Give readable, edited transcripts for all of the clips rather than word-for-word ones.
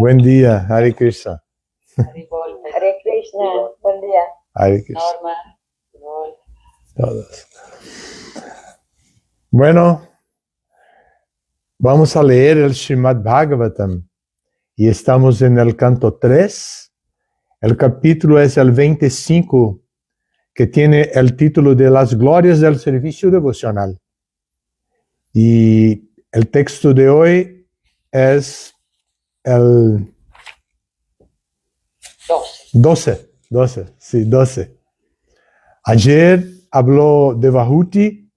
Buen día, Hare Krishna. Hare Krishna, buen día. Hare Krishna. Norma, Rol. Todos. Bueno, vamos a leer el Srimad Bhagavatam y estamos en el canto 3. El capítulo es el 25, que tiene el título de Las glorias del servicio devocional. Y el texto de hoy es el 12. Ayer habló Devahuti,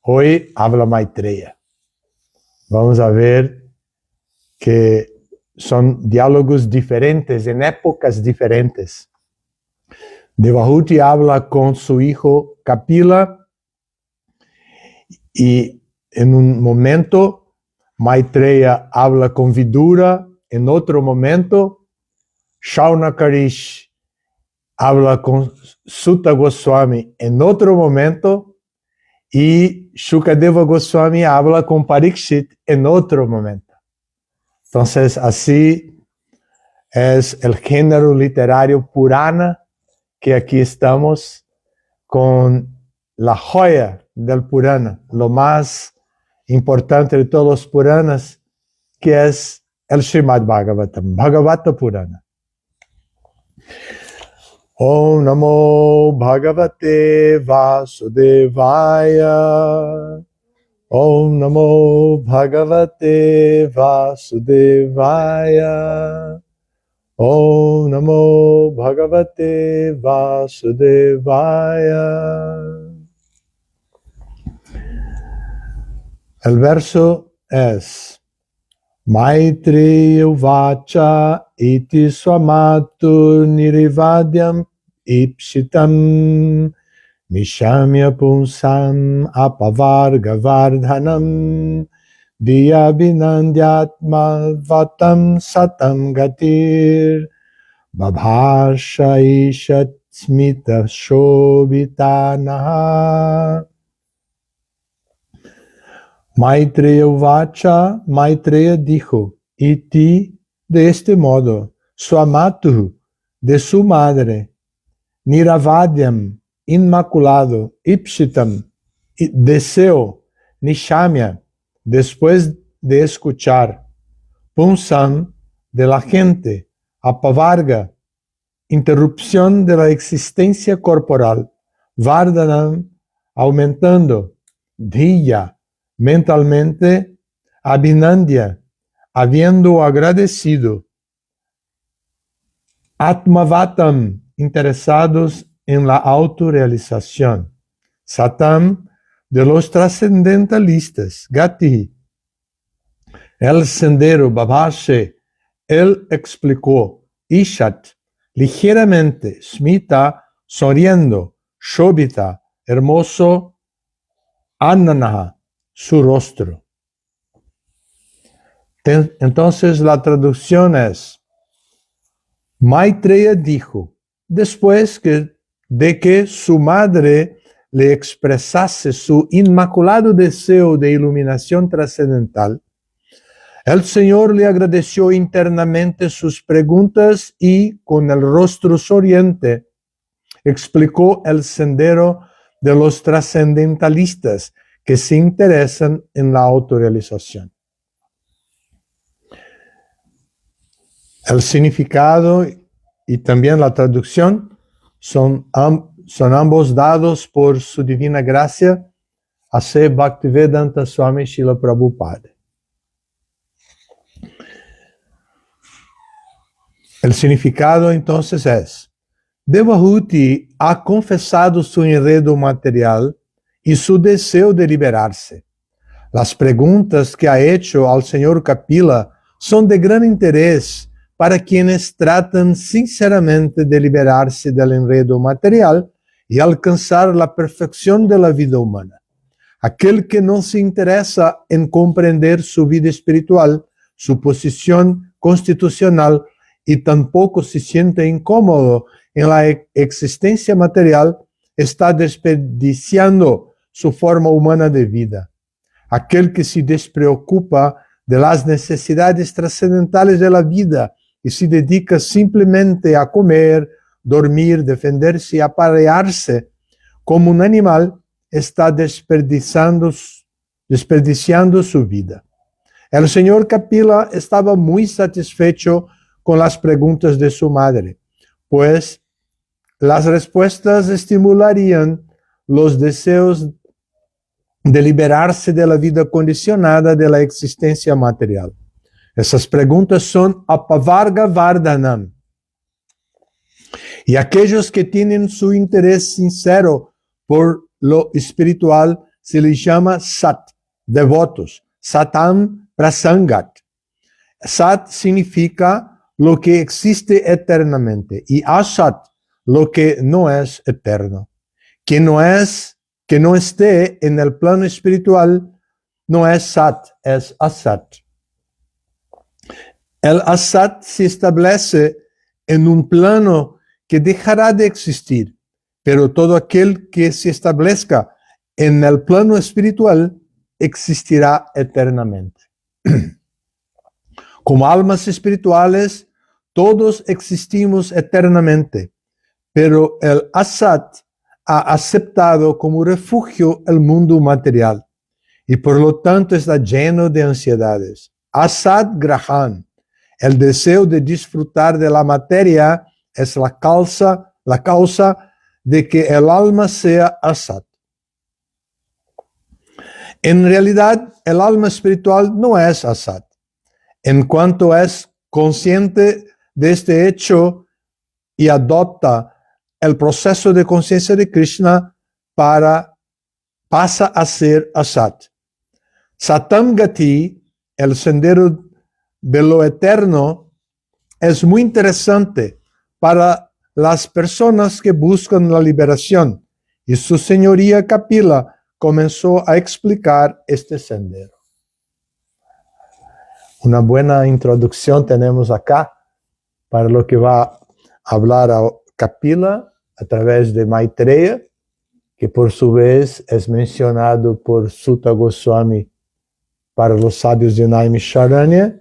hoy habla Maitreya. Vamos a ver que son diálogos diferentes, en épocas diferentes. Devahuti habla con su hijo Kapila y en un momento Maitreya habla con Vidura, en otro momento Shaunakarish habla con Sutta Goswami en otro momento y Shukadeva Goswami habla con Parikshit en otro momento. Entonces, así es el género literario Purana, que aquí estamos con la joya del Purana, lo más importante de todos los Puranas, que es el Srimad Bhagavatam, Bhagavata Purana. Om Namo Bhagavate Vasudevaya. Om Namo Bhagavate Vasudevaya. Om Namo Bhagavate Vasudevaya. El verso es Maitreya Uvacha iti swamatu nirivadyam ipsitam nishamya punsam apavarga vardhanam diyabhinandyatma vatam satam gatir babhasha ishat smita shobitanaha. Maitreya Uvacha, Maitreya dijo, iti, de este modo, Swamatu, de su madre, Niravadyam, inmaculado, Ipsitam, deseo, Nishamya, después de escuchar, Punsam, de la gente, Apavarga, interrupción de la existencia corporal, Vardhanam, aumentando, Dhiya, mentalmente, Abhinandya, habiendo agradecido, Atmavatam, interesados en la autorrealización, Satam, de los trascendentalistas, Gati, el sendero, Babhashe, él explicó, Ishat, ligeramente, Smita, sonriendo, Shobita, hermoso, Ananaha, su rostro. Entonces la traducción es, Maitreya dijo, después de que su madre le expresase su inmaculado deseo de iluminación trascendental, el Señor le agradeció internamente sus preguntas y con el rostro sonriente explicó el sendero de los trascendentalistas que se interesan en la autorrealización. El significado y también la traducción son ambos dados por su divina gracia a C. Bhaktivedanta Swami Srila Prabhupada. El significado entonces es, Devahuti ha confesado su enredo material y su deseo de liberarse. Las preguntas que ha hecho al señor Kapila son de gran interés para quienes tratan sinceramente de liberarse del enredo material y alcanzar la perfección de la vida humana. Aquel que no se interesa en comprender su vida espiritual, su posición constitucional y tampoco se siente incómodo en la existencia material, está desperdiciando su forma humana de vida. Aquel que se despreocupa de las necesidades trascendentales de la vida y se dedica simplemente a comer, dormir, defenderse y aparearse como un animal, está desperdiciando su vida. El señor Kapila estaba muy satisfecho con las preguntas de su madre, pues las respuestas estimularían los deseos de liberarse de la vida condicionada de la existencia material. Esas preguntas son apavarga vardhanam. Y aquellos que tienen su interés sincero por lo espiritual se les llama sat, devotos. Satam prasangat. Sat significa lo que existe eternamente y asat, lo que no es eterno. Que no esté en el plano espiritual no es sat, es asat. El asat se establece en un plano que dejará de existir, pero todo aquel que se establezca en el plano espiritual existirá eternamente. Como almas espirituales, todos existimos eternamente, pero el asat ha aceptado como refugio el mundo material y por lo tanto está lleno de ansiedades. Asat grahan, el deseo de disfrutar de la materia, es la causa de que el alma sea asat. En realidad, el alma espiritual no es asat. En cuanto es consciente de este hecho y adopta el proceso de conciencia de Krishna, pasa a ser asat. Satam Gati, el sendero de lo eterno, es muy interesante para las personas que buscan la liberación, y su señoría Kapila comenzó a explicar este sendero. Una buena introducción tenemos acá para lo que va a hablar a Kapila a través de Maitreya, que por su vez es mencionado por Sutta Goswami para los sabios de Naimisharanya,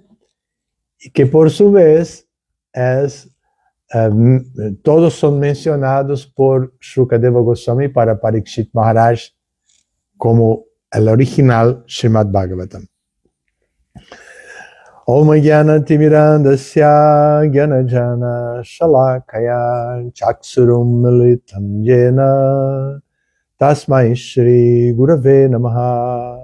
y que por su vez todos son mencionados por Shukadeva Goswami para Parikshit Maharaj como el original Srimad Bhagavatam. Om Jnana Timirandasya Jnanajana Shalakaya Chaksurum Militam Jena Tasmai Shri Gurave Namaha.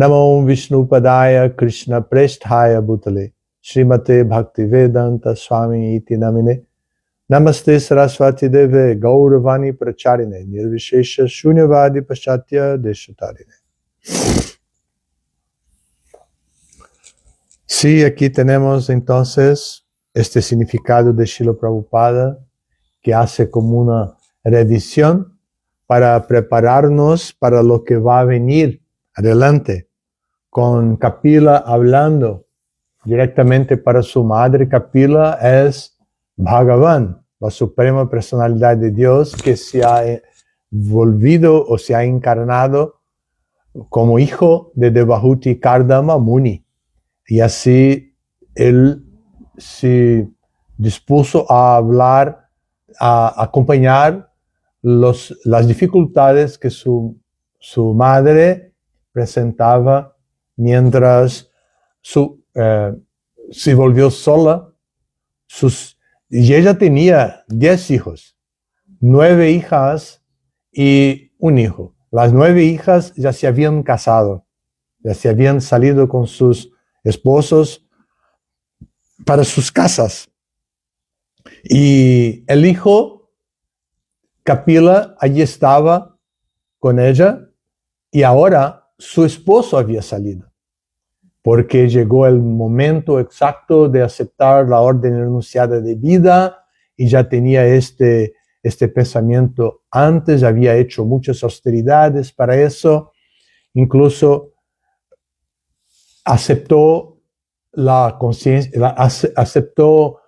Namo Vishnu Padaya Krishna Presthaya Bhutale Srimate Bhaktivedanta Swami Iti Namine Namaste Saraswati Deve Gauravani Pracharine Nirvishesha Shunyavadi Paschatya Deshatarine. Sí, aquí tenemos entonces este significado de Srila Prabhupada que hace como una revisión para prepararnos para lo que va a venir adelante, con Kapila hablando directamente para su madre. Kapila es Bhagavan, la suprema personalidad de Dios que se ha volvido o se ha encarnado como hijo de Devahuti Kardama Muni. Y así él se dispuso a hablar, a acompañar las dificultades que su madre presentaba mientras se volvió sola. Y ella tenía 10 hijos, 9 hijas y un hijo. Las 9 hijas ya se habían casado, ya se habían salido con sus esposos para sus casas. Y el hijo, Kapila, allí estaba con ella, y ahora su esposo había salido, porque llegó el momento exacto de aceptar la orden enunciada de vida, y ya tenía este pensamiento antes, había hecho muchas austeridades para eso, incluso aceptó la conciencia, aceptó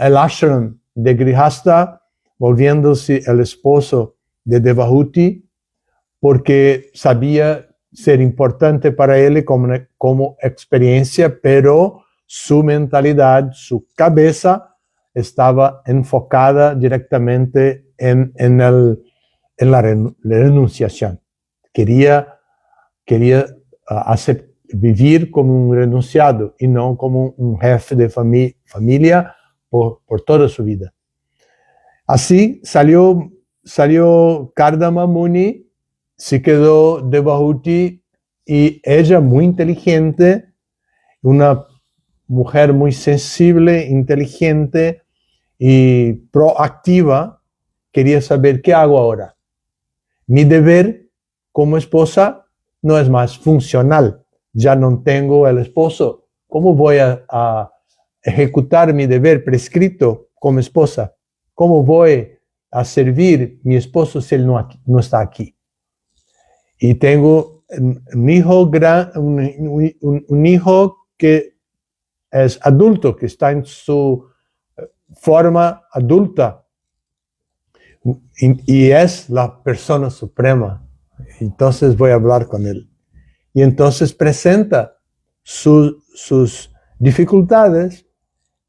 el ashram de Grihasta, volviéndose el esposo de Devahuti, porque sabía ser importante para él como experiencia, pero su mentalidad, su cabeza estaba enfocada directamente en la renunciación. Quería vivir como un renunciado y no como un jefe de familia por toda su vida. Así salió Kardama Muni, se quedó Devahuti, y ella, muy inteligente, una mujer muy sensible, inteligente y proactiva, quería saber qué hago ahora. Mi deber como esposa no es más funcional. Ya no tengo el esposo. ¿Cómo voy a ejecutar mi deber prescrito como esposa? ¿Cómo voy a servir a mi esposo si él no está aquí? Y tengo un hijo que es adulto, que está en su forma adulta, y es la persona suprema. Entonces voy a hablar con él. Y entonces presenta sus dificultades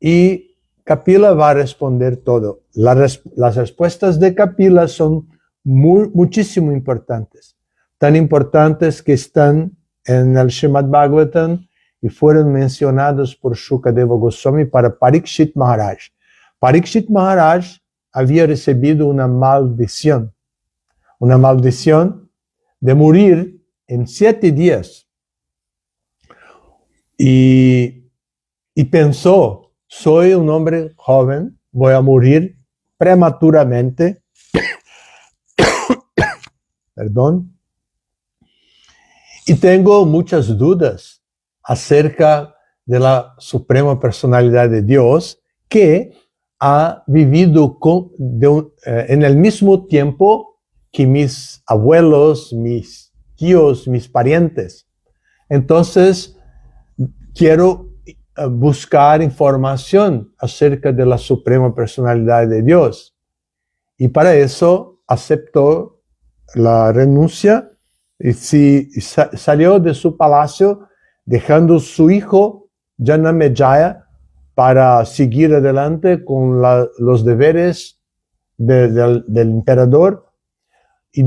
y Kapila va a responder todo. Las respuestas de Kapila son muchísimo importantes. Tan importantes que están en el Srimad Bhagavatam y fueron mencionados por Shukadeva Goswami para Parikshit Maharaj. Parikshit Maharaj había recibido una maldición de morir en 7 días. Y pensó, soy un hombre joven, voy a morir prematuramente. Perdón. Y tengo muchas dudas acerca de la Suprema Personalidad de Dios, que ha vivido en el mismo tiempo que mis abuelos, mis tíos, mis parientes. Entonces, quiero buscar información acerca de la Suprema Personalidad de Dios. Y para eso aceptó la renuncia y salió de su palacio dejando su hijo Janamejaya para seguir adelante con los deberes del emperador, y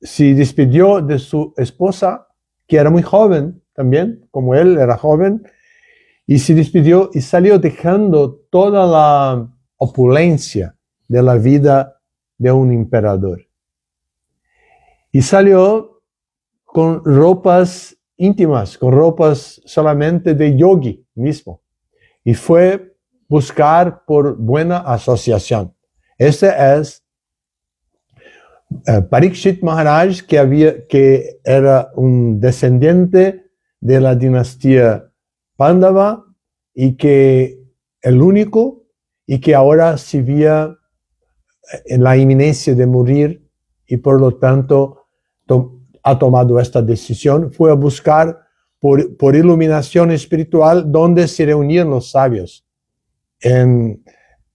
se despidió de su esposa, que era muy joven también, como él era joven, y se despidió y salió dejando toda la opulencia de la vida de un emperador. Y salió con ropas íntimas, con ropas solamente de yogi mismo. Y fue buscar por buena asociación. Este es Parikshit Maharaj, que era un descendiente de la dinastía Pándava y que el único, y que ahora se veía en la inminencia de morir y por lo tanto ha tomado esta decisión. Fue a buscar por iluminación espiritual donde se reunían los sabios, en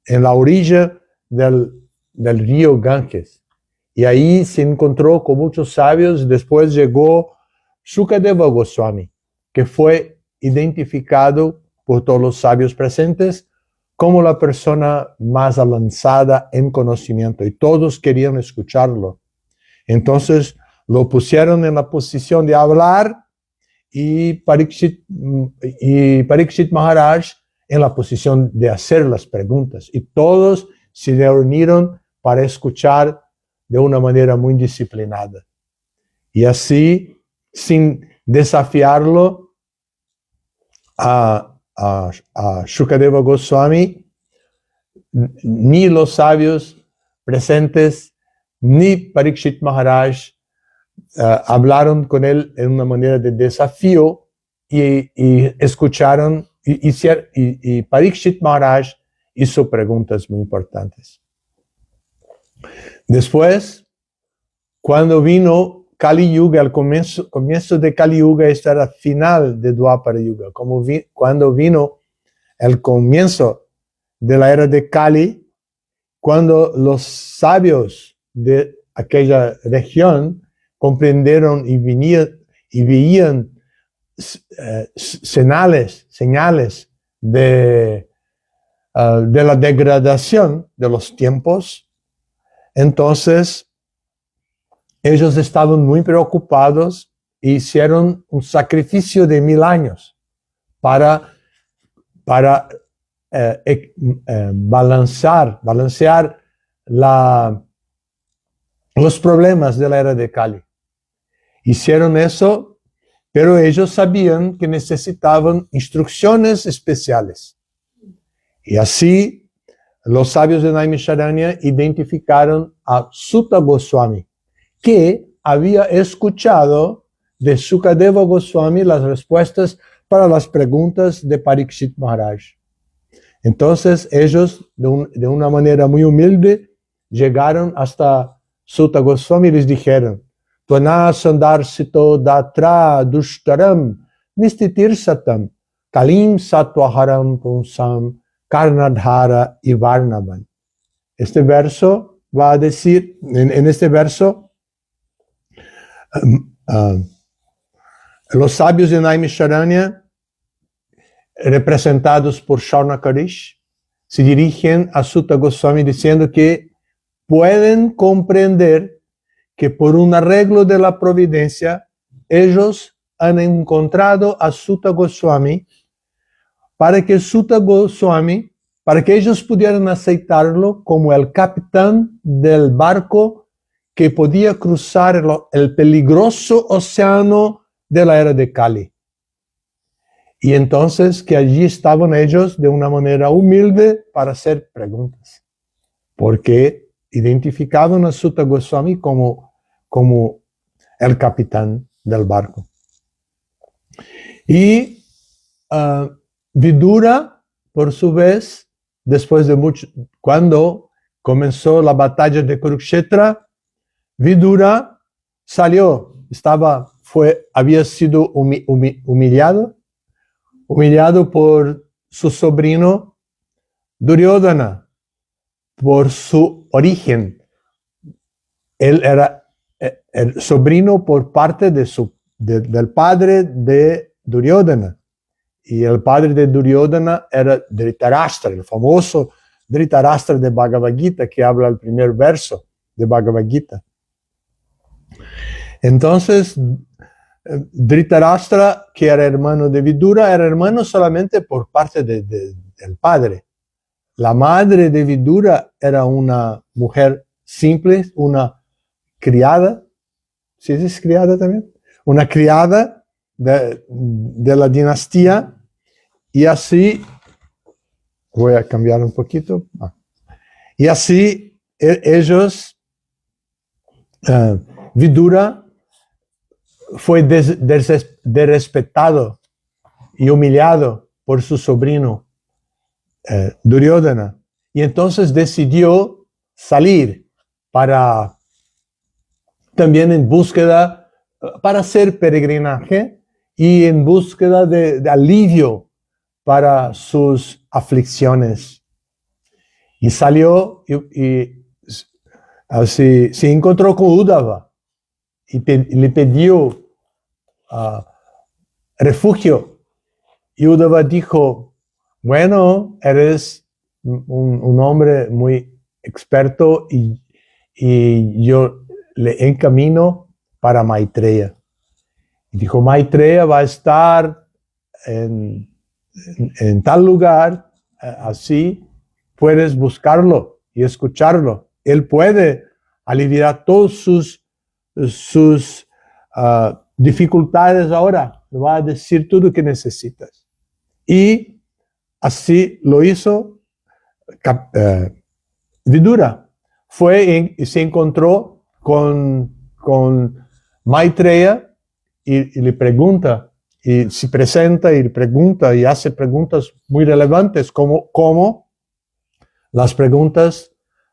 la orilla del río Ganges. Y ahí se encontró con muchos sabios. Después llegó Shukadeva Goswami, que fue identificado por todos los sabios presentes como la persona más avanzada en conocimiento, y todos querían escucharlo. Entonces lo pusieron en la posición de hablar, y Parikshit Maharaj en la posición de hacer las preguntas, y todos se reunieron para escuchar de una manera muy disciplinada. Y así, sin desafiarlo a Shukadeva Goswami, ni los sabios presentes, ni Parikshit Maharaj hablaron con él en una manera de desafío, y escucharon, y Parikshit Maharaj hizo preguntas muy importantes. Después, cuando vino Kali Yuga, al comienzo de Kali Yuga, esta era final de Dwapara Yuga, cuando vino el comienzo de la era de Kali, cuando los sabios de aquella región comprendieron y veían señales de la degradación de los tiempos, entonces ellos estaban muy preocupados e hicieron un sacrificio de 1000 años para balancear los problemas de la era de Kali. Hicieron eso, pero ellos sabían que necesitaban instrucciones especiales. Y así los sabios de Naimisharanya identificaron a Sutta Goswami, que había escuchado de Sukadeva Goswami las respuestas para las preguntas de Parikshit Maharaj. Entonces ellos, de una manera muy humilde, llegaron hasta Sutta Goswami y les dijeron: Tvana sandarsito datra dushtaram nistitir satam kalim satvaharam punsam karnadhara y varnavan. Este verso va a decir, en este verso, los sabios de Naimisharanya, representados por Shaunakarish, se dirigen a Sutta Goswami diciendo que pueden comprender que por un arreglo de la providencia, ellos han encontrado a Sutta Goswami para que ellos pudieran aceitarlo como el capitán del barco que podía cruzar el peligroso océano de la era de Kali. Y entonces que allí estaban ellos de una manera humilde para hacer preguntas, porque identificaban a Sutta Goswami como el capitán del barco. Y Vidura, por su vez, después de mucho, cuando comenzó la batalla de Kurukshetra, Vidura salió, había sido humillado por su sobrino Duryodhana, por su origen. Él era el sobrino por parte del padre de Duryodhana. Y el padre de Duryodhana era Dhritarashtra, el famoso Dhritarashtra de Bhagavad Gita, que habla el primer verso de Bhagavad Gita. Entonces, Dhritarashtra, que era hermano de Vidura, era hermano solamente por parte del padre. La madre de Vidura era una mujer simple, una criada. ¿Sí es criada también? Una criada de la dinastía, y así, voy a cambiar un poquito, y así ellos, Vidura fue desrespetado y humillado por su sobrino Duryodhana, y entonces decidió salir también en búsqueda, para hacer peregrinaje y en búsqueda de alivio para sus aflicciones. Y salió y así se encontró con Uddhava y le pidió refugio. Y Uddhava dijo: bueno, eres un hombre muy experto y yo le encamino para Maitreya. Y dijo: Maitreya va a estar en tal lugar, así puedes buscarlo y escucharlo. Él puede aliviar todas sus dificultades ahora. Le va a decir todo lo que necesitas. Y así lo hizo Vidura. Fue y se encontró con Maitreya y le pregunta, y se presenta y le pregunta y hace preguntas muy relevantes como las preguntas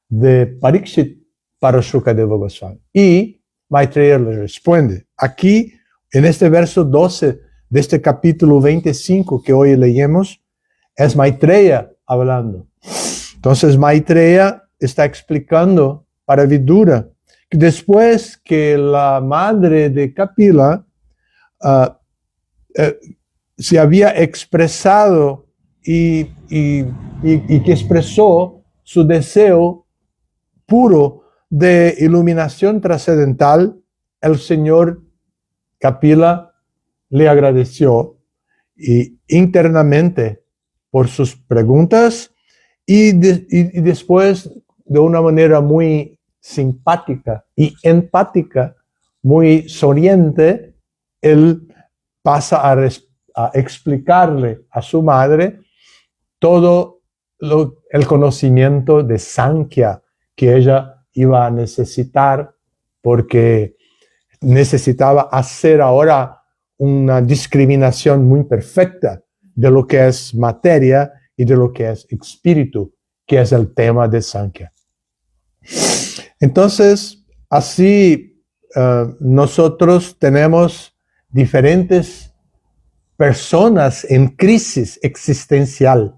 de Parikshit para Shukadeva Goswami. Y Maitreya le responde. Aquí, en este verso 12 de este capítulo 25 que hoy leemos, es Maitreya hablando. Entonces Maitreya está explicando para Vidura después que la madre de Kapila se había expresado y que expresó su deseo puro de iluminación trascendental, el señor Kapila le agradeció y internamente por sus preguntas y después de una manera muy simpática y empática, muy sonriente, él pasa a explicarle a su madre todo el conocimiento de Sankhya que ella iba a necesitar, porque necesitaba hacer ahora una discriminación muy perfecta de lo que es materia y de lo que es espíritu, que es el tema de Sankhya. Entonces, así nosotros tenemos diferentes personas en crisis existencial.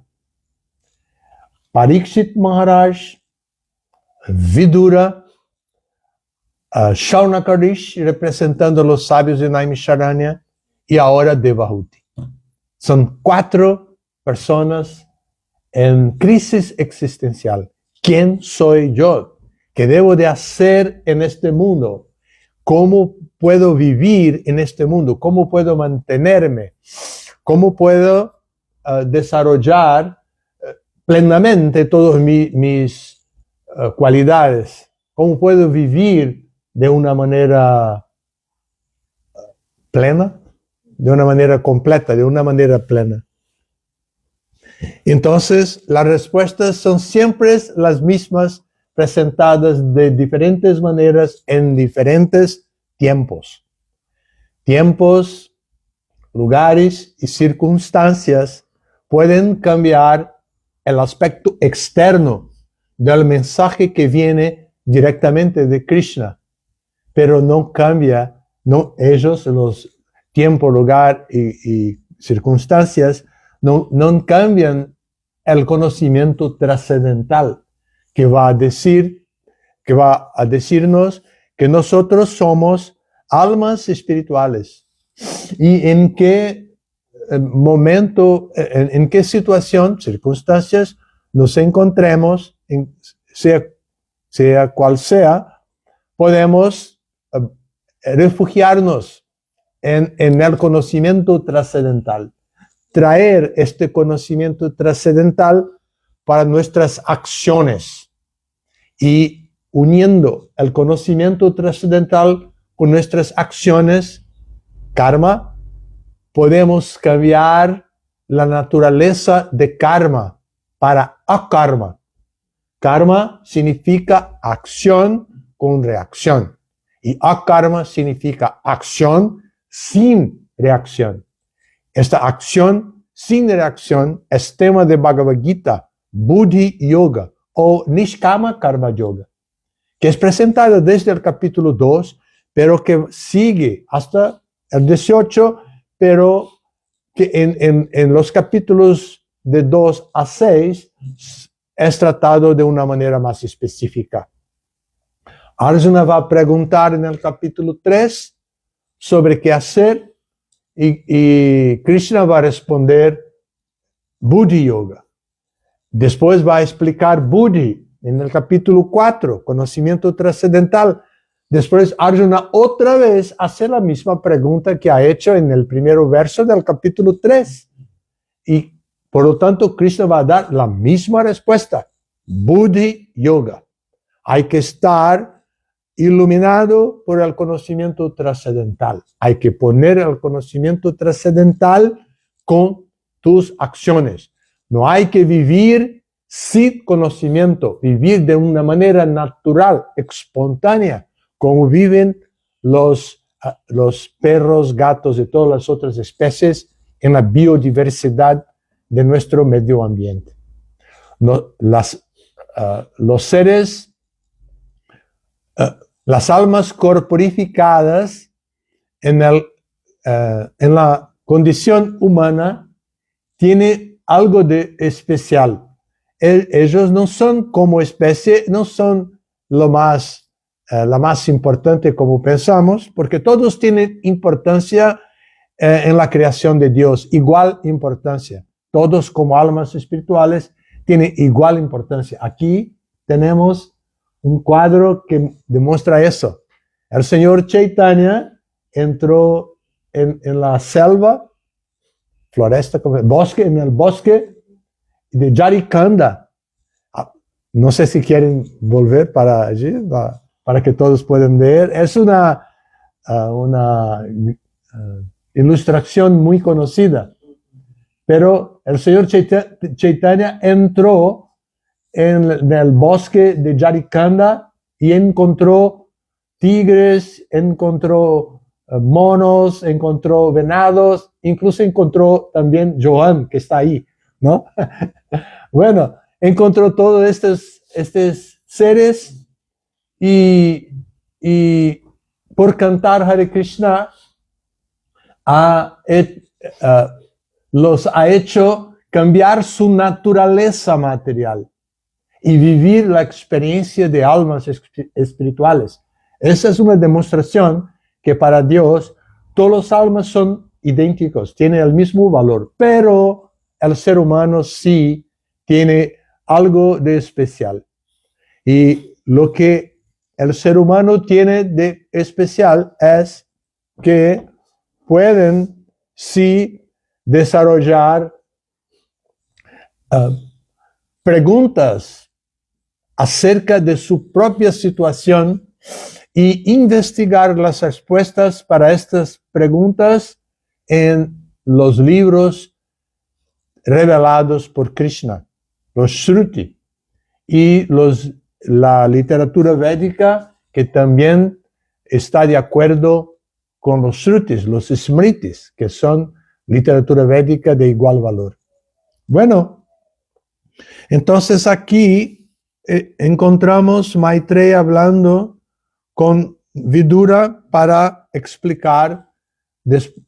Parikshit Maharaj, Vidura, Shaunakarish, representando a los sabios de Naimisharanya, y ahora Devahuti. Son 4 personas en crisis existencial. ¿Quién soy yo? ¿Qué debo de hacer en este mundo? ¿Cómo puedo vivir en este mundo? ¿Cómo puedo mantenerme? ¿Cómo puedo desarrollar plenamente todas mis cualidades? ¿Cómo puedo vivir de una manera plena? De una manera completa, de una manera plena. Entonces, las respuestas son siempre las mismas, presentadas de diferentes maneras en diferentes tiempos. Tiempos, lugares y circunstancias pueden cambiar el aspecto externo del mensaje que viene directamente de Krishna, pero no cambia, ellos, los tiempo, lugar y circunstancias, no cambian el conocimiento trascendental que va a decirnos que nosotros somos almas espirituales y en qué momento, en qué situación, circunstancias nos encontremos, sea cual sea, podemos refugiarnos en el conocimiento trascendental, traer este conocimiento trascendental para nuestras acciones y uniendo el conocimiento trascendental con nuestras acciones, karma, podemos cambiar la naturaleza de karma para akarma. Karma significa acción con reacción y akarma significa acción sin reacción. Esta acción sin reacción es tema de Bhagavad Gita, Buddhi Yoga o Nishkama Karma Yoga, que es presentada desde el capítulo 2, pero que sigue hasta el 18, pero que en los capítulos de 2 a 6 es tratado de una manera más específica. Arjuna va a preguntar en el capítulo 3 sobre qué hacer y Krishna va a responder Buddhi Yoga. Después va a explicar Buddhi en el capítulo 4, conocimiento trascendental. Después Arjuna otra vez hace la misma pregunta que ha hecho en el primer verso del capítulo 3. Y por lo tanto Krishna va a dar la misma respuesta. Buddhi Yoga. Hay que estar iluminado por el conocimiento trascendental. Hay que poner el conocimiento trascendental con tus acciones. No hay que vivir sin conocimiento, vivir de una manera natural, espontánea, como viven los perros, gatos y todas las otras especies en la biodiversidad de nuestro medio ambiente. Los seres, las almas corporificadas en la condición humana tiene algo de especial. Ellos no son como especie, no son lo más la más importante como pensamos, porque todos tienen importancia en la creación de Dios, igual importancia. Todos como almas espirituales tienen igual importancia. Aquí tenemos un cuadro que demuestra eso. El señor Chaitanya entró en la selva, floresta, bosque, en el bosque de Yarikanda. No sé si quieren volver para allí, para que todos puedan ver. Es una ilustración muy conocida. Pero el señor Chaitanya entró en el bosque de Yarikanda y encontró tigres, encontró monos, encontró venados, incluso encontró también Johan, que está ahí, ¿no? Bueno, encontró todos estos seres y por cantar Hare Krishna los ha hecho cambiar su naturaleza material y vivir la experiencia de almas espirituales. Esa es una demostración que para Dios todos los almas son idénticos, tienen el mismo valor, pero el ser humano sí tiene algo de especial. Y lo que el ser humano tiene de especial es que pueden sí desarrollar preguntas acerca de su propia situación y investigar las respuestas para estas preguntas en los libros revelados por Krishna, los Shruti, y la literatura védica que también está de acuerdo con los Shrutis, los Smritis, que son literatura védica de igual valor. Bueno, entonces aquí encontramos Maitreya hablando con Vidura para explicar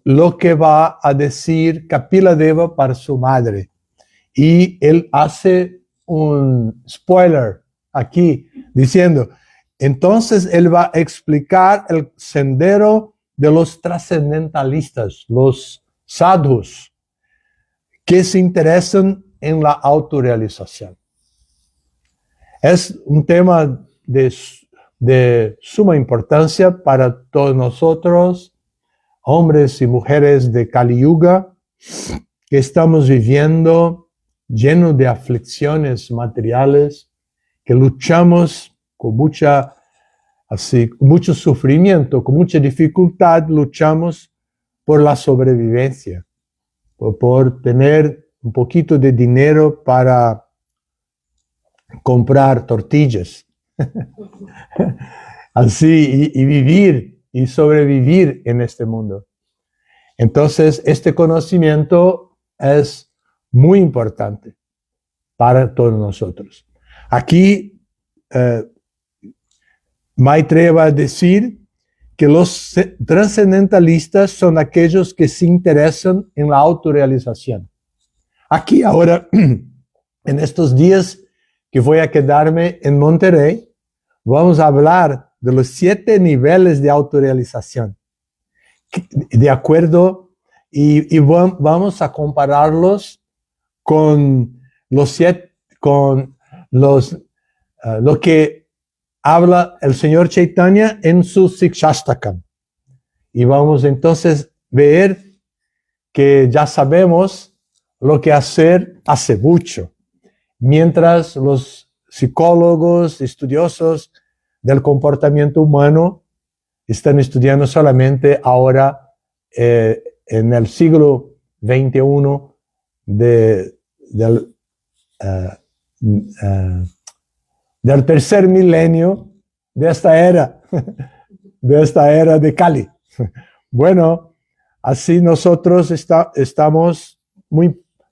lo que va a decir Kapiladeva para su madre. Y él hace un spoiler aquí diciendo, entonces él va a explicar el sendero de los trascendentalistas, los sadhus, que se interesan en la autorrealización. Es un tema de suma importancia para todos nosotros, hombres y mujeres de Kali Yuga, que estamos viviendo lleno de aflicciones materiales, que luchamos con mucho sufrimiento, con mucha dificultad, luchamos por la sobrevivencia, por tener un poquito de dinero para comprar tortillas. Así, y vivir y sobrevivir en este mundo. Entonces, este conocimiento es muy importante para todos nosotros. Aquí, Maitreya va a decir que los trascendentalistas son aquellos que se interesan en la autorrealización. Aquí ahora, en estos días que voy a quedarme en Monterrey, vamos a hablar de los 7 niveles de autorrealización. De acuerdo, y vamos a compararlos con lo que habla el señor Chaitanya en su Sikshastakam. Y vamos entonces a ver que ya sabemos lo que hacer hace mucho, mientras los psicólogos, estudiosos del comportamiento humano están estudiando solamente ahora en el siglo XXI del tercer milenio de esta era de Kali. Bueno, así nosotros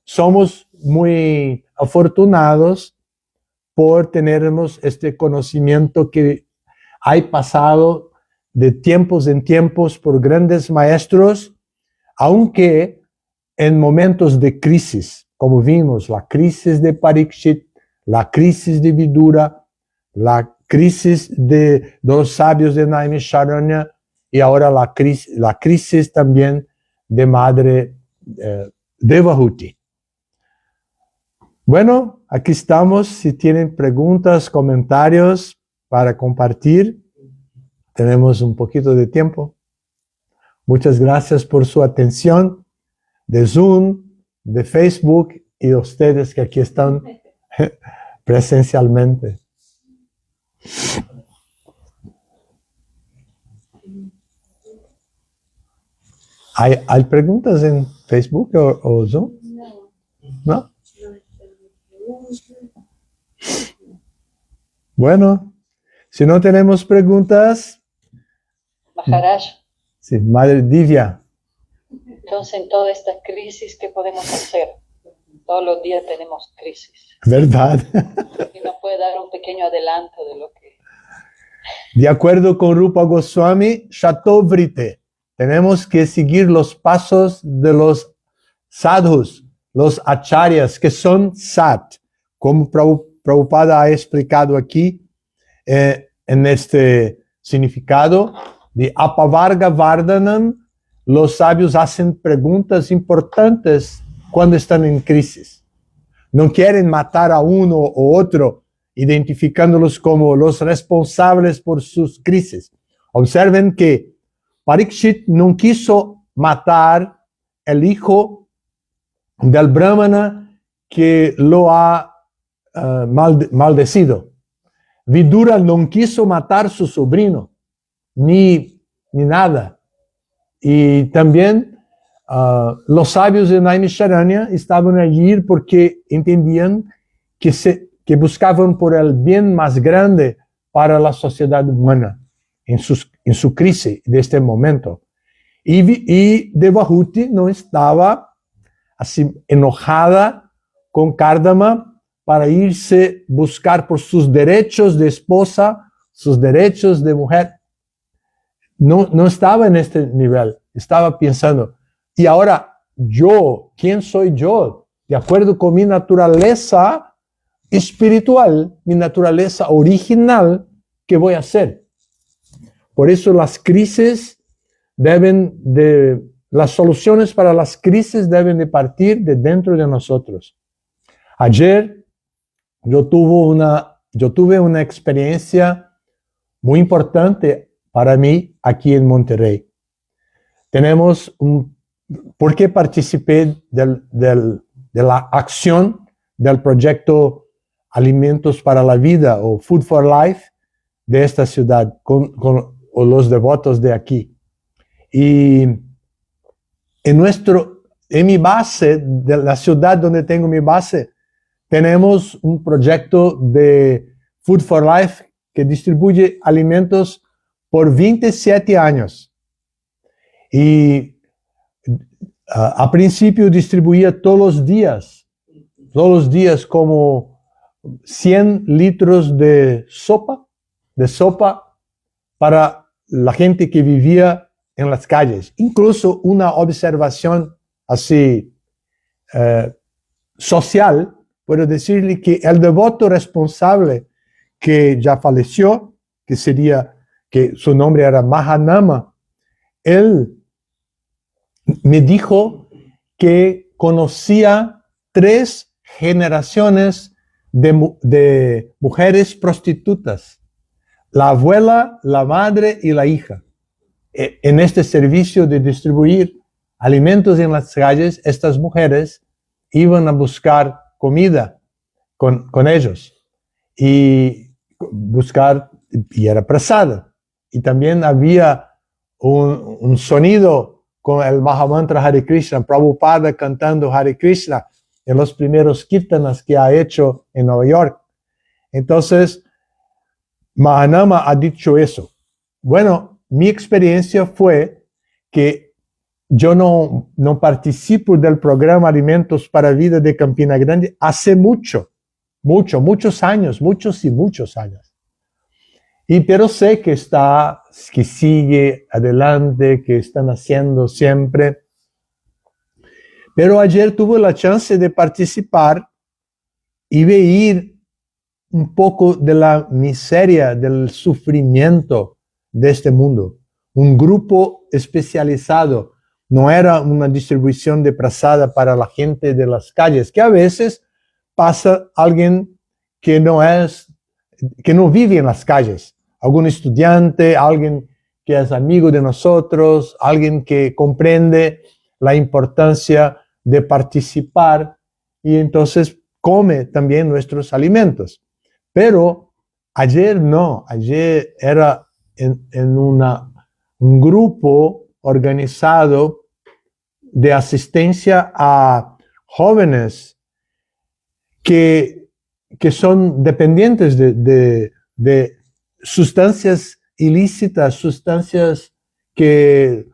somos muy afortunados por tenernos este conocimiento que hay pasado de tiempos en tiempos por grandes maestros, aunque en momentos de crisis, como vimos, la crisis de Parikshit, la crisis de Vidura, la crisis de los sabios de Naimisharanya y ahora la crisis también de Madre Devahuti. Bueno, aquí estamos. Si tienen preguntas, comentarios para compartir, tenemos un poquito de tiempo. Muchas gracias por su atención de Zoom, de Facebook y de ustedes que aquí están presencialmente. ¿Hay preguntas en Facebook o Zoom? ¿No? Bueno, si no tenemos preguntas. Maharaj, Sí, Madre Divya. entonces en toda esta crisis, ¿qué podemos hacer? Todos los días tenemos crisis. ¿Verdad? ¿Y nos puede dar un pequeño adelanto de lo que... De acuerdo con Rupa Goswami, Shatovrite, tenemos que seguir los pasos de los sadhus, los acharyas, que son sat, como Prabhupada ha explicado aquí en este significado de Apavarga Vardhanam. Los sabios hacen preguntas importantes cuando están en crisis. No quieren matar a uno o otro, identificándolos como los responsables por sus crisis. Observen que Parikshit no quiso matar el hijo del brahmana que lo ha maldecido. Vidura no quiso matar su sobrino, ni nada. Y también los sabios de Naimisharanya estaban allí porque entendían que buscaban por el bien más grande para la sociedad humana en su crisis de este momento. Y Devahuti no estaba así enojada con Kardama para irse buscar por sus derechos de esposa, sus derechos de mujer. No estaba en este nivel, estaba pensando, y ahora yo, ¿quién soy yo? De acuerdo con mi naturaleza espiritual, mi naturaleza original, ¿qué voy a hacer? Por eso las soluciones para las crisis deben de partir de dentro de nosotros. Ayer yo tuve una experiencia muy importante para mí aquí en Monterrey. Porque participé de la acción del proyecto Alimentos para la Vida o Food for Life de esta ciudad con los devotos de aquí. Y en mi base, de la ciudad donde tengo mi base, tenemos un proyecto de Food for Life que distribuye alimentos por 27 años. Y a principio distribuía todos los días como 100 litros de sopa para la gente que vivía en las calles. Incluso una observación así social, puedo decirle que el devoto responsable que ya falleció, que su nombre era Mahanama, él me dijo que conocía 3 generaciones de mujeres prostitutas, la abuela, la madre y la hija. En este servicio de distribuir alimentos en las calles, estas mujeres iban a buscar comida con ellos y era prasada. Y también había un sonido con el Mahamantra Hare Krishna, Prabhupada cantando Hare Krishna en los primeros kirtanas que ha hecho en Nueva York. Entonces, Mahanama ha dicho eso. Bueno, mi experiencia fue que yo no participo del programa Alimentos para Vida de Campina Grande hace muchos años. Pero sé que sigue adelante, que están haciendo siempre. Pero ayer tuve la chance de participar y ver un poco de la miseria, del sufrimiento de este mundo. Un grupo especializado, no era una distribución de frazada para la gente de las calles, que a veces pasa alguien que no vive en las calles, algún estudiante, alguien que es amigo de nosotros, alguien que comprende la importancia de participar y entonces come también nuestros alimentos. Pero ayer no, ayer era en un grupo organizado de asistencia a jóvenes que son dependientes de sustancias ilícitas, sustancias que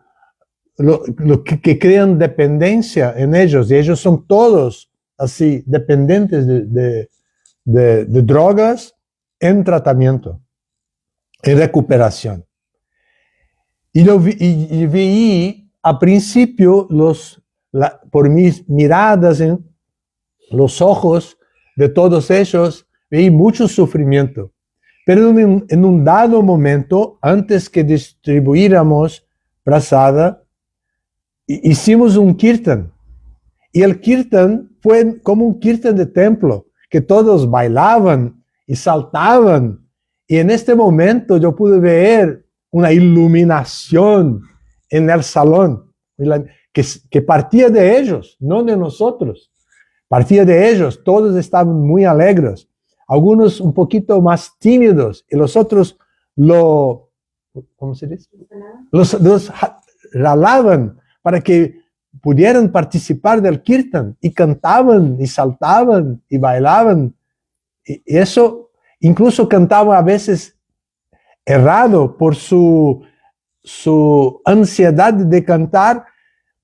crean dependencia en ellos, y ellos son todos así dependientes de drogas en tratamiento, en recuperación. Y vi a principio, por mis miradas en los ojos de todos ellos, vi mucho sufrimiento. Pero en un dado momento, antes que distribuyéramos frazada, hicimos un kirtan. Y el kirtan fue como un kirtan de templo, que todos bailaban y saltaban. Y en este momento yo pude ver una iluminación en el salón, que partía de ellos, no de nosotros. Partía de ellos, todos estaban muy alegres. Algunos un poquito más tímidos y los otros ¿cómo se dice? Los jalaban para que pudieran participar del kirtan, y cantaban y saltaban y bailaban. Y eso, incluso cantaban a veces errado por su ansiedad de cantar.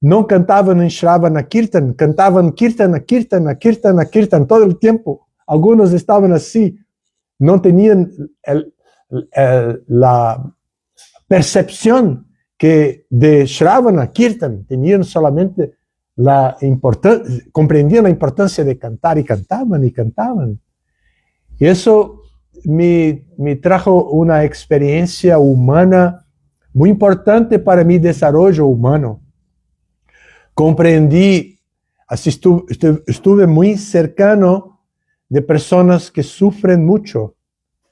No cantaban en Shravana Kirtan, cantaban Kirtan, Kirtan, Kirtan, Kirtan todo el tiempo. Algunos estaban así, no tenían la percepción que de Shravana Kirtan, tenían solamente comprendían la importancia de cantar, y cantaban y cantaban. Y eso me trajo una experiencia humana muy importante para mi desarrollo humano. Comprendí, así estuve muy cercano de personas que sufren mucho,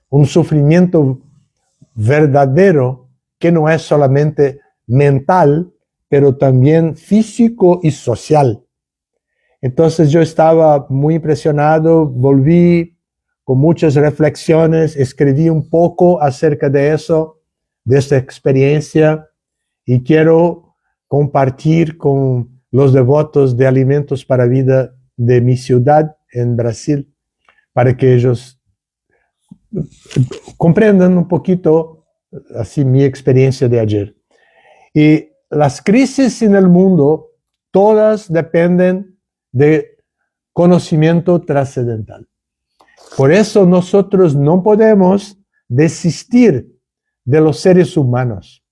un sufrimiento verdadero que no es solamente mental, pero también físico y social. Entonces yo estaba muy impresionado, volví con muchas reflexiones, escribí un poco acerca de eso, de esta experiencia, y quiero compartir con los devotos de Alimentos para Vida de mi ciudad en Brasil, para que ellos comprendan un poquito así mi experiencia de ayer. Y las crisis en el mundo, todas dependen de conocimiento trascendental. Por eso nosotros no podemos desistir de los seres humanos.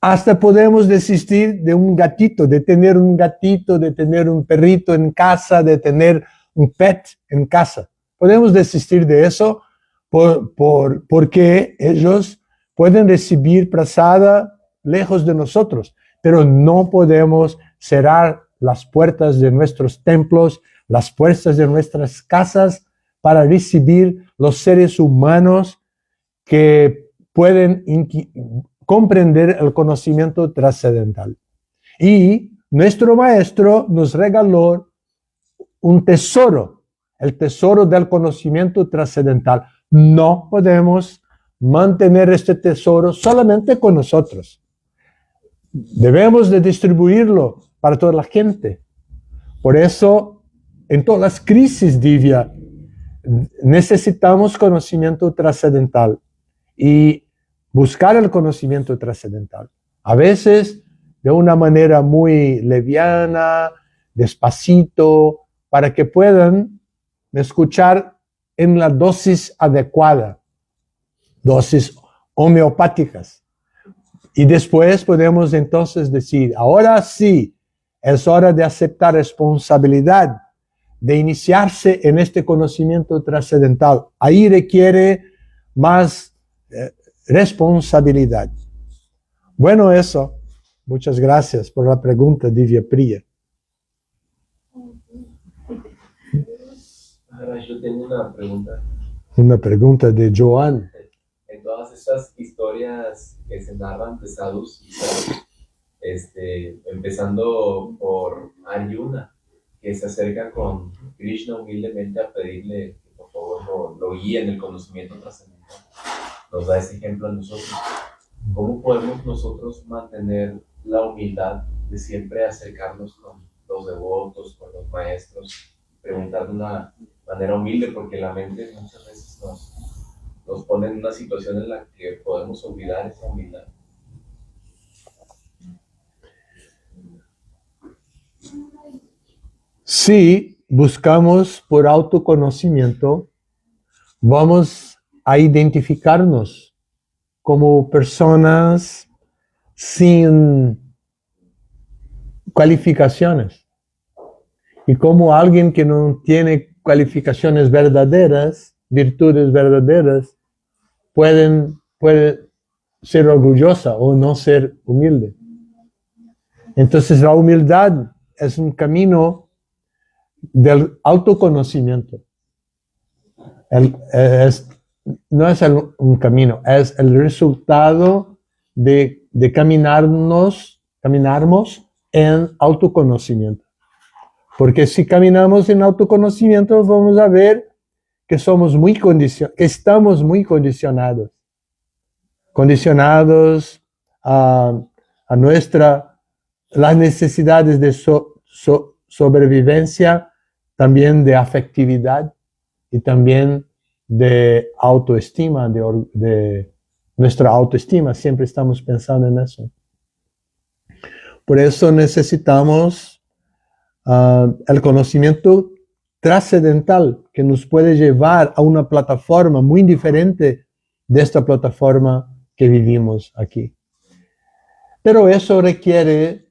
Hasta podemos desistir de un gatito, de tener un gatito, de tener un perrito en casa, de tener un pet en casa. Podemos desistir de eso porque ellos pueden recibir frazada lejos de nosotros, pero no podemos cerrar las puertas de nuestros templos, las puertas de nuestras casas para recibir los seres humanos que pueden comprender el conocimiento trascendental. Y nuestro maestro nos regaló un tesoro, el tesoro del conocimiento trascendental. No podemos mantener este tesoro solamente con nosotros. Debemos de distribuirlo para toda la gente. Por eso, en todas las crisis, Divya, necesitamos conocimiento trascendental y buscar el conocimiento trascendental. A veces de una manera muy leviana, despacito, para que puedan escuchar en la dosis adecuada, dosis homeopáticas. Y después podemos entonces decir, ahora sí, es hora de aceptar responsabilidad de iniciarse en este conocimiento trascendental. Ahí requiere más responsabilidad. Bueno, eso. Muchas gracias por la pregunta, Divya Priya. Ahora yo tengo una pregunta. Una pregunta de Joan. En todas estas historias que se narran de sadhus y sadhus, empezando por Arjuna, que se acerca con Krishna humildemente a pedirle que por favor lo guíe en el conocimiento trascendental. Nos da ese ejemplo a nosotros. ¿Cómo podemos nosotros mantener la humildad de siempre acercarnos con los devotos, con los maestros, preguntar de una manera humilde? Porque la mente muchas veces nos pone en una situación en la que podemos olvidar esa humildad. Si buscamos por autoconocimiento, vamos a identificarnos como personas sin calificaciones. Y como alguien que no tiene calificaciones verdaderas, virtudes verdaderas, puede ser orgullosa o no ser humilde. Entonces la humildad es un camino del autoconocimiento. No es un camino, es el resultado de caminarnos en autoconocimiento. Porque si caminamos en autoconocimiento, vamos a ver que estamos muy condicionados. Condicionados a las necesidades de sobrevivencia, también de afectividad y también de autoestima, de nuestra autoestima. Siempre estamos pensando en eso. Por eso necesitamos el conocimiento trascendental que nos puede llevar a una plataforma muy diferente de esta plataforma que vivimos aquí. Pero eso requiere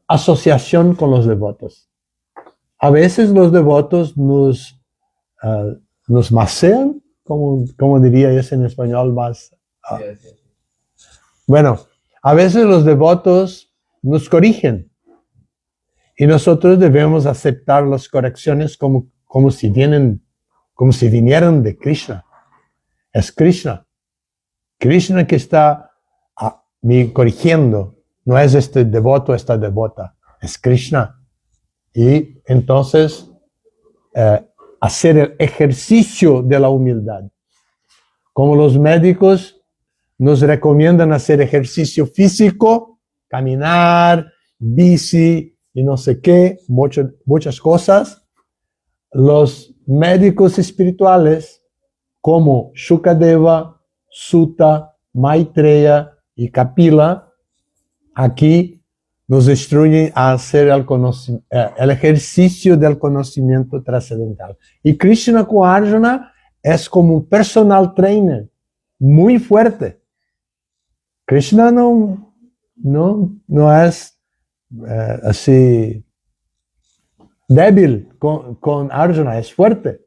asociación con los devotos. A veces los devotos nos macean, como diría eso en español más. Bueno, a veces los devotos nos corrigen. Y nosotros debemos aceptar las correcciones como si vinieran de Krishna. Es Krishna. Krishna que está me corrigiendo. No es este devoto, esta devota. Es Krishna. Y entonces hacer el ejercicio de la humildad. Como los médicos nos recomiendan hacer ejercicio físico, caminar, bici, y no sé qué, muchas cosas, los médicos espirituales como Shukadeva, Sutta, Maitreya y Kapila, aquí nos instruyen a hacer el ejercicio del conocimiento trascendental. Y Krishna con Arjuna es como un personal trainer muy fuerte. Krishna no es así débil con Arjuna, es fuerte.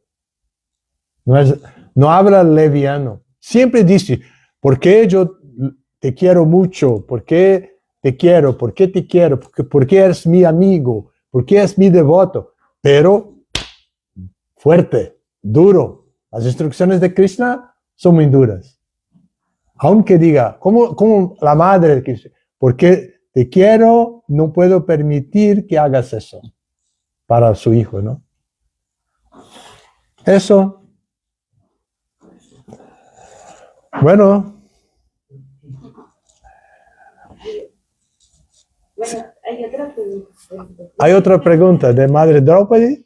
No habla leviano. Siempre dice, ¿por qué yo te quiero mucho? ¿Por qué te quiero? ¿Por qué te quiero? ¿Por qué eres mi amigo? ¿Por qué eres mi devoto? Pero fuerte, duro. Las instrucciones de Krishna son muy duras. Aunque diga, como la madre que dice, ¿por qué te quiero? No puedo permitir que hagas eso para su hijo, ¿no? Eso. Bueno. Bueno, hay otra pregunta. ¿Hay otra pregunta de Madre Draupadi?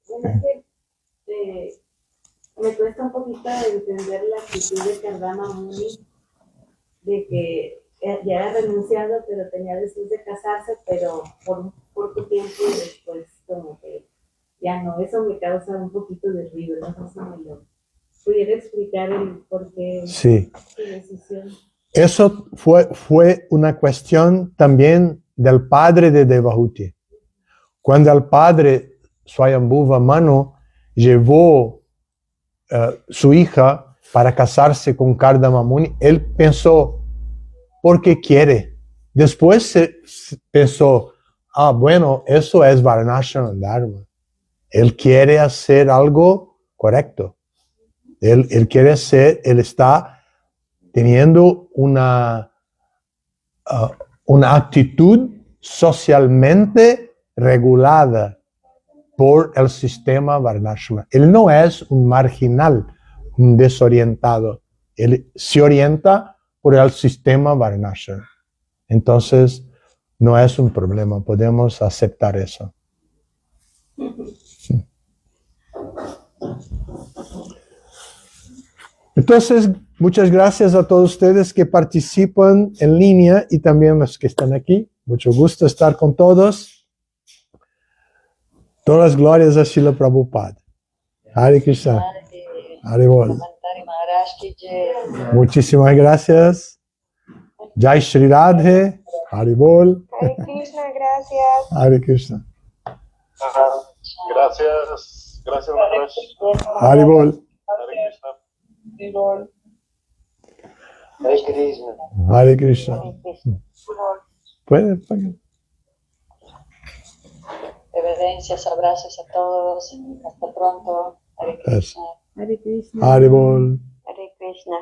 Bueno, es que me cuesta un poquito entender la actitud de Kardama Muni, de que ya había renunciado, pero tenía deseos de casarse, pero por un corto tiempo y después como que ya no. Eso me causa un poquito de ruido, no sé si me lo pudiera explicar el por qué Sí. su decisión. Eso fue una cuestión también del padre de Devahuti. Cuando el padre Swayambhuva Manu llevó su hija para casarse con Kardama Muni, él pensó, porque quiere. Después pensó, bueno, eso es Varnashana Dharma. Él quiere hacer algo correcto. Él quiere hacer, él está teniendo una actitud socialmente regulada por el sistema Varnashana. Él no es un marginal, un desorientado. Él se orienta por el sistema Varnashana. Entonces, no es un problema, podemos aceptar eso. Entonces, muchas gracias a todos ustedes que participan en línea y también los que están aquí. Mucho gusto estar con todos. Todas las glorias a Srila Prabhupada. Hare Krishna. Hare Bol. Muchísimas gracias. Jai Shri Radhe. Hare Bol. Hare Krishna, gracias. Hare Krishna. Gracias. Gracias, Maharaj. Hare Bol. Hare Krishna. Hare Krishna. Hare Krishna. ¿Puede? Reverencias, abrazos a todos. Hasta pronto. Hare Krishna. Hare Krishna. Hare Bol. Hare Krishna.